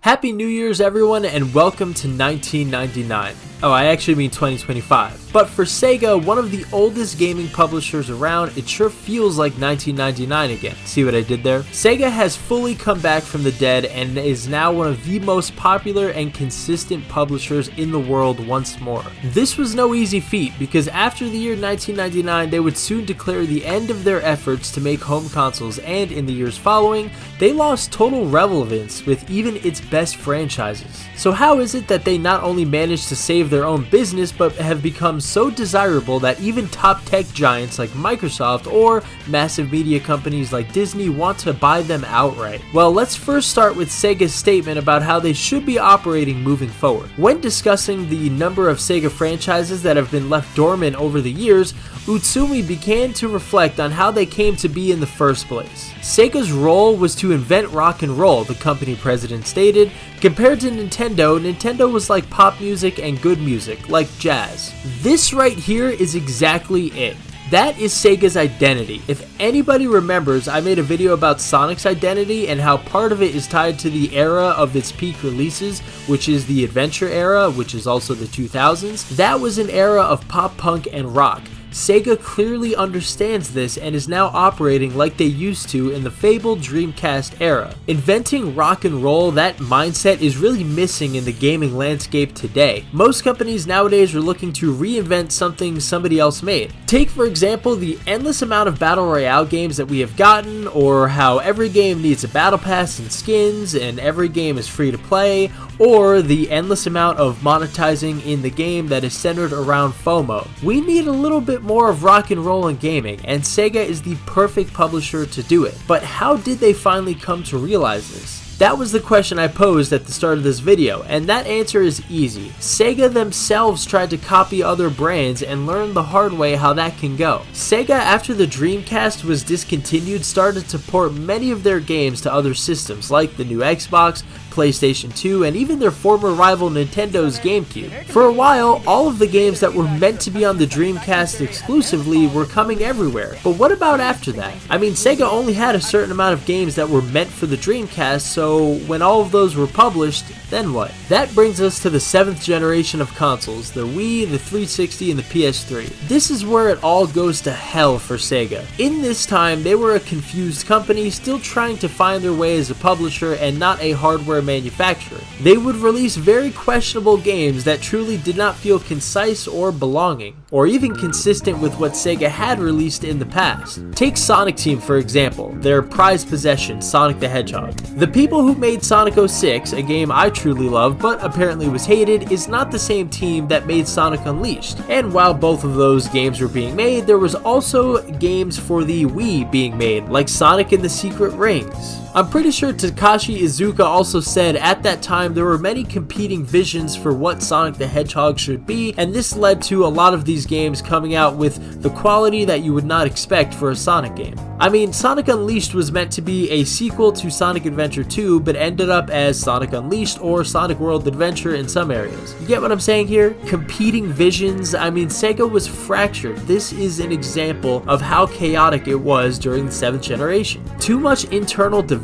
Happy New Year's everyone and welcome to 1999. Oh, I actually mean 2025. But for Sega, one of the oldest gaming publishers around, it sure feels like 1999 again. See what I did there? Sega has fully come back from the dead and is now one of the most popular and consistent publishers in the world once more. This was no easy feat because after the year 1999, they would soon declare the end of their efforts to make home consoles, and in the years following, they lost total relevance with even its best franchises. So how is it that they not only managed to save their own business but have become so desirable that even top tech giants like Microsoft or massive media companies like Disney want to buy them outright? Well, let's first start with Sega's statement about how they should be operating moving forward. When discussing the number of Sega franchises that have been left dormant over the years, Utsumi began to reflect on how they came to be in the first place. Sega's role was to invent rock and roll, the company president stated. Compared to Nintendo, Nintendo was like pop music and good music, like jazz. This right here is exactly it. That is Sega's identity. If anybody remembers, I made a video about Sonic's identity and how part of it is tied to the era of its peak releases, which is the adventure era, which is also the 2000s. That was an era of pop punk and rock. Sega clearly understands this and is now operating like they used to in the fabled Dreamcast era. Inventing rock and roll, that mindset is really missing in the gaming landscape today. Most companies nowadays are looking to reinvent something somebody else made. Take for example the endless amount of battle royale games that we have gotten, or how every game needs a battle pass and skins and every game is free to play, or the endless amount of monetizing in the game that is centered around FOMO. We need a little bit more of rock and roll in gaming, and Sega is the perfect publisher to do it. But how did they finally come to realize this? That was the question I posed at the start of this video, and that answer is easy. Sega themselves tried to copy other brands and learned the hard way how that can go. Sega, after the Dreamcast was discontinued, started to port many of their games to other systems like the new Xbox, PlayStation 2, and even their former rival Nintendo's GameCube. For a while, all of the games that were meant to be on the Dreamcast exclusively were coming everywhere. But what about after that? I mean, Sega only had a certain amount of games that were meant for the Dreamcast, so when all of those were published, then what? That brings us to the 7th generation of consoles, the Wii, the 360, and the PS3. This is where it all goes to hell for Sega. In this time, they were a confused company still trying to find their way as a publisher and not a hardware manufacturer. They would release very questionable games that truly did not feel concise or belonging, or even consistent with what Sega had released in the past. Take Sonic Team for example, their prized possession, Sonic the Hedgehog. The people who made Sonic 06, a game I truly love but apparently was hated, is not the same team that made Sonic Unleashed. And while both of those games were being made, there was also games for the Wii being made, like Sonic and the Secret Rings. I'm pretty sure Takashi Iizuka also said at that time there were many competing visions for what Sonic the Hedgehog should be, and this led to a lot of these games coming out with the quality that you would not expect for a Sonic game. I mean, Sonic Unleashed was meant to be a sequel to Sonic Adventure 2, but ended up as Sonic Unleashed or Sonic World Adventure in some areas. You get what I'm saying here? Competing visions. I mean, Sega was fractured. This is an example of how chaotic it was during the 7th generation. Too much internal division,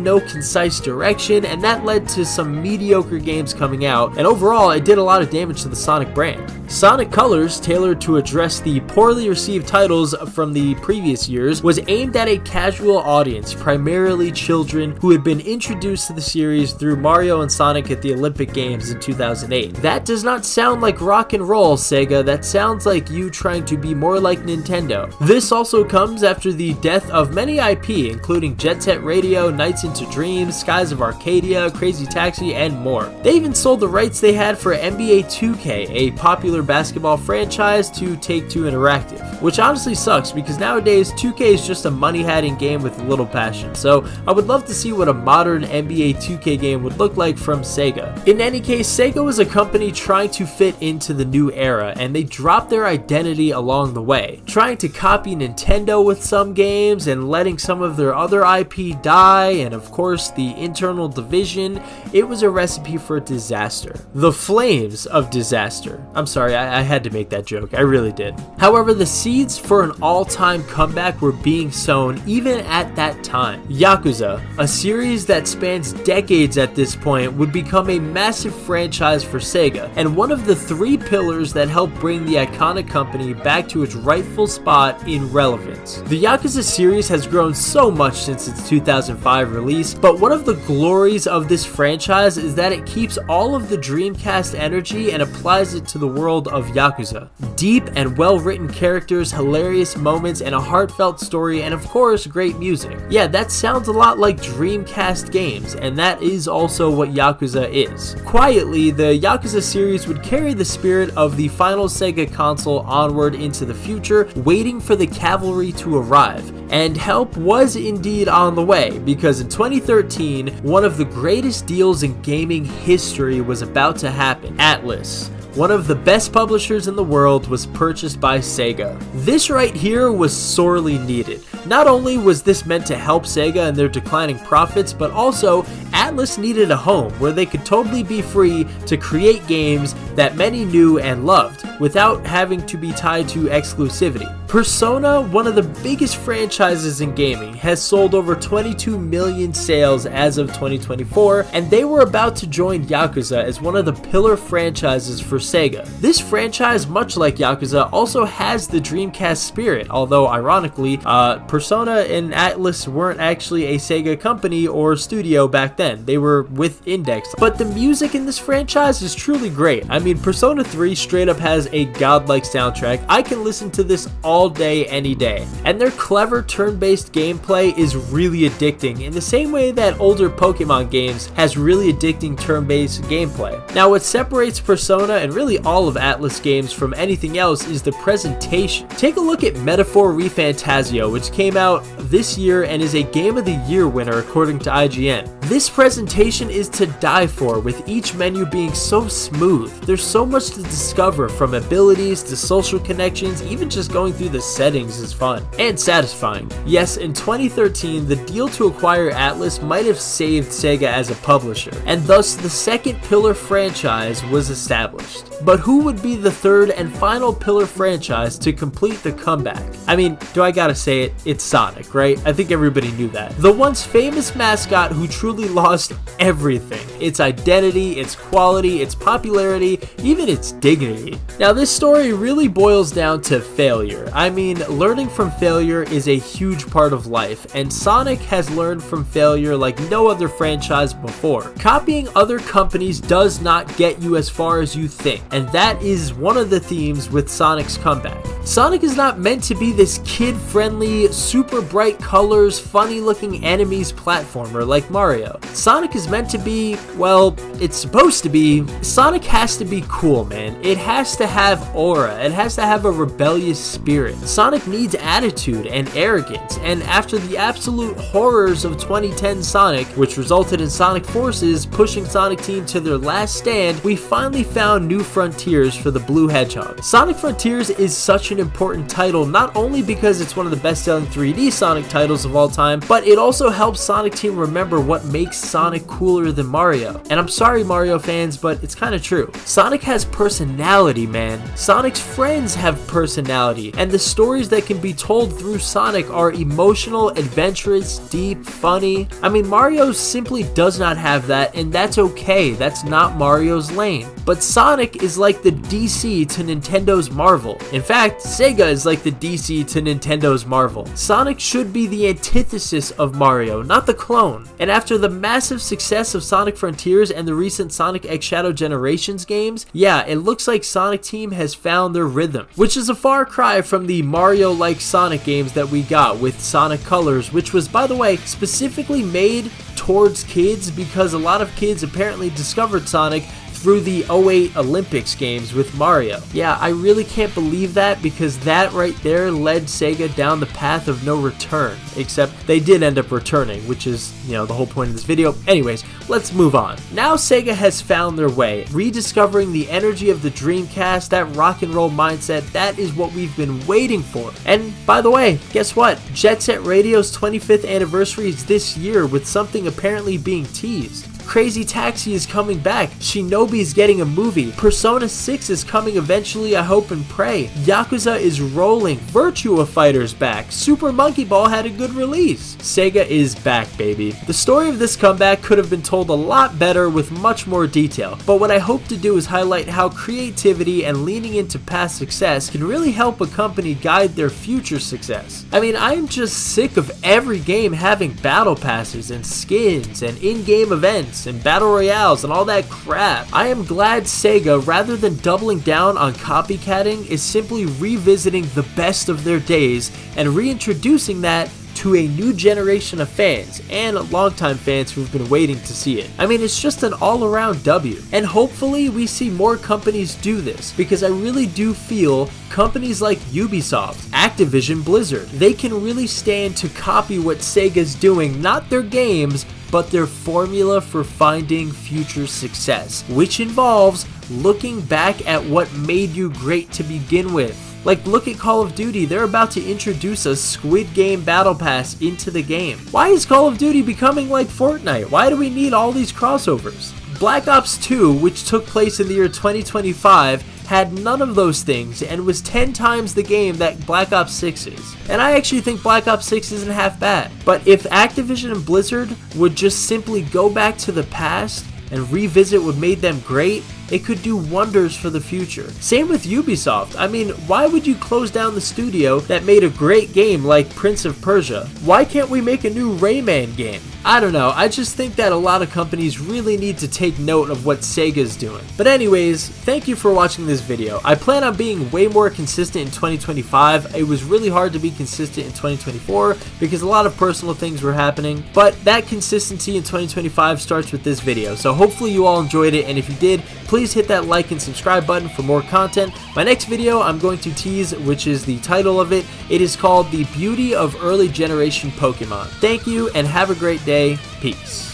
no concise direction, and that led to some mediocre games coming out, and overall it did a lot of damage to the Sonic brand. Sonic Colors, tailored to address the poorly received titles from the previous years, was aimed at a casual audience, primarily children who had been introduced to the series through Mario and Sonic at the Olympic Games in 2008. That does not sound like rock and roll, Sega. That sounds like you trying to be more like Nintendo. This also comes after the death of many IP, including Jet Set Radio, Nights into Dreams, Skies of Arcadia, Crazy Taxi, and more. They even sold the rights they had for NBA 2K, a popular basketball franchise, to Take-Two Interactive, which honestly sucks because nowadays 2K is just a money-hatting game with little passion. So I would love to see what a modern NBA 2K game would look like from Sega. In any case, Sega was a company trying to fit into the new era, and they dropped their identity along the way, trying to copy Nintendo with some games and letting some of their other IP die die, and of course the internal division, it was a recipe for disaster. The flames of disaster. I'm sorry, I had to make that joke, I really did. However, the seeds for an all-time comeback were being sown even at that time. Yakuza, a series that spans decades at this point, would become a massive franchise for Sega, and one of the three pillars that helped bring the iconic company back to its rightful spot in relevance. The Yakuza series has grown so much since its 2005 release, but one of the glories of this franchise is that it keeps all of the Dreamcast energy and applies it to the world of Yakuza. Deep and well-written characters, hilarious moments, and a heartfelt story, and of course, great music. Yeah, that sounds a lot like Dreamcast games, and that is also what Yakuza is. Quietly, the Yakuza series would carry the spirit of the final Sega console onward into the future, waiting for the cavalry to arrive. And help was indeed on the way, because in 2013, one of the greatest deals in gaming history was about to happen. Atlus, one of the best publishers in the world, was purchased by Sega. This right here was sorely needed. Not only was this meant to help Sega and their declining profits, but also Atlus needed a home where they could totally be free to create games that many knew and loved without having to be tied to exclusivity. Persona, one of the biggest franchises in gaming, has sold over 22 million sales as of 2024, and they were about to join Yakuza as one of the pillar franchises for Sega. This franchise, much like Yakuza, also has the Dreamcast spirit, although ironically, Persona and Atlus weren't actually a Sega company or studio back then. They were with Index. But the music in this franchise is truly great. I mean, Persona 3 straight up has a godlike soundtrack. I can listen to this all day, any day. And their clever turn-based gameplay is really addicting in the same way that older Pokemon games has really addicting turn-based gameplay. Now, what separates Persona and really all of Atlus games from anything else is the presentation. Take a look at Metaphor ReFantazio, which came out this year and is a Game of the Year winner according to IGN. This presentation is to die for, with each menu being so smooth. There's so much to discover, from abilities to social connections. Even just going through the settings is fun and satisfying. Yes, in 2013, the deal to acquire Atlus might have saved Sega as a publisher, and thus the second pillar franchise was established. But who would be the third and final pillar franchise to complete the comeback? I mean, do I gotta say it? It's Sonic, right? I think everybody knew that. The once famous mascot who truly lost everything. Its identity, its quality, its popularity, even its dignity. Now, this story really boils down to failure. I mean, learning from failure is a huge part of life, and Sonic has learned from failure like no other franchise before. Copying other companies does not get you as far as you think, and that is one of the themes with Sonic's comeback. Sonic is not meant to be this kid-friendly, super bright colors, funny-looking enemies platformer like Mario. Sonic is meant to be, well, it's supposed to be. Sonic has to be cool, man. It has to have aura. It has to have a rebellious spirit. Sonic needs attitude and arrogance, and after the absolute horrors of 2010 Sonic, which resulted in Sonic Forces pushing Sonic Team to their last stand, we finally found New Frontiers for the Blue Hedgehog. Sonic Frontiers is such an important title, not only because it's one of the best-selling 3D Sonic titles of all time, but it also helps Sonic Team remember what makes Sonic cooler than Mario. And I'm sorry, Mario fans, but it's kind of true. Sonic has personality, man. Sonic's friends have personality, and the stories that can be told through Sonic are emotional, adventurous, deep, funny. I mean, Mario simply does not have that, and that's okay. That's not Mario's lane. But Sonic is like the DC to Nintendo's Marvel. In fact, Sega is like the DC to Nintendo's Marvel. Sonic should be the antithesis of Mario, not the clone. And after the massive success of Sonic Frontiers and the recent Sonic X Shadow Generations games, yeah, it looks like Sonic Team has found their rhythm, which is a far cry from the Mario-like Sonic games that we got with Sonic Colors, which was, by the way, specifically made towards kids because a lot of kids apparently discovered Sonic through the '08 Olympics games with Mario. Yeah, I really can't believe that, because that right there led Sega down the path of no return, except they did end up returning, which is, the whole point of this video. Anyways, let's move on. Now Sega has found their way, rediscovering the energy of the Dreamcast, that rock and roll mindset. That is what we've been waiting for. And by the way, guess what? Jet Set Radio's 25th anniversary is this year, with something apparently being teased. Crazy Taxi is coming back, Shinobi's getting a movie, Persona 6 is coming eventually, I hope and pray, Yakuza is rolling, Virtua Fighter's back, Super Monkey Ball had a good release. Sega is back, baby. The story of this comeback could have been told a lot better with much more detail, but what I hope to do is highlight how creativity and leaning into past success can really help a company guide their future success. I mean, I'm just sick of every game having battle passes and skins and in-game events and battle royales and all that crap. I am glad Sega, rather than doubling down on copycatting, is simply revisiting the best of their days and reintroducing that to a new generation of fans and longtime fans who've been waiting to see it. I mean, it's just an all-around W. And hopefully we see more companies do this, because I really do feel companies like Ubisoft, Activision Blizzard, they can really stand to copy what Sega's doing, not their games, but their formula for finding future success, which involves looking back at what made you great to begin with. Like, look at Call of Duty, they're about to introduce a Squid Game Battle Pass into the game. Why is Call of Duty becoming like Fortnite? Why do we need all these crossovers? Black Ops 2, which took place in the year 2025, had none of those things and was 10 times the game that Black Ops 6 is. And I actually think Black Ops 6 isn't half bad. But if Activision and Blizzard would just simply go back to the past and revisit what made them great, it could do wonders for the future. Same with Ubisoft. I mean, why would you close down the studio that made a great game like Prince of Persia? Why can't we make a new Rayman game? I don't know, I just think that a lot of companies really need to take note of what Sega's doing. But anyways, thank you for watching this video. I plan on being way more consistent in 2025. It was really hard to be consistent in 2024 because a lot of personal things were happening, but that consistency in 2025 starts with this video. So hopefully you all enjoyed it, and if you did, please hit that like and subscribe button for more content. My next video I'm going to tease, which is the title of it. It is called The Beauty of Early Generation Pokemon. Thank you and have a great day. Peace.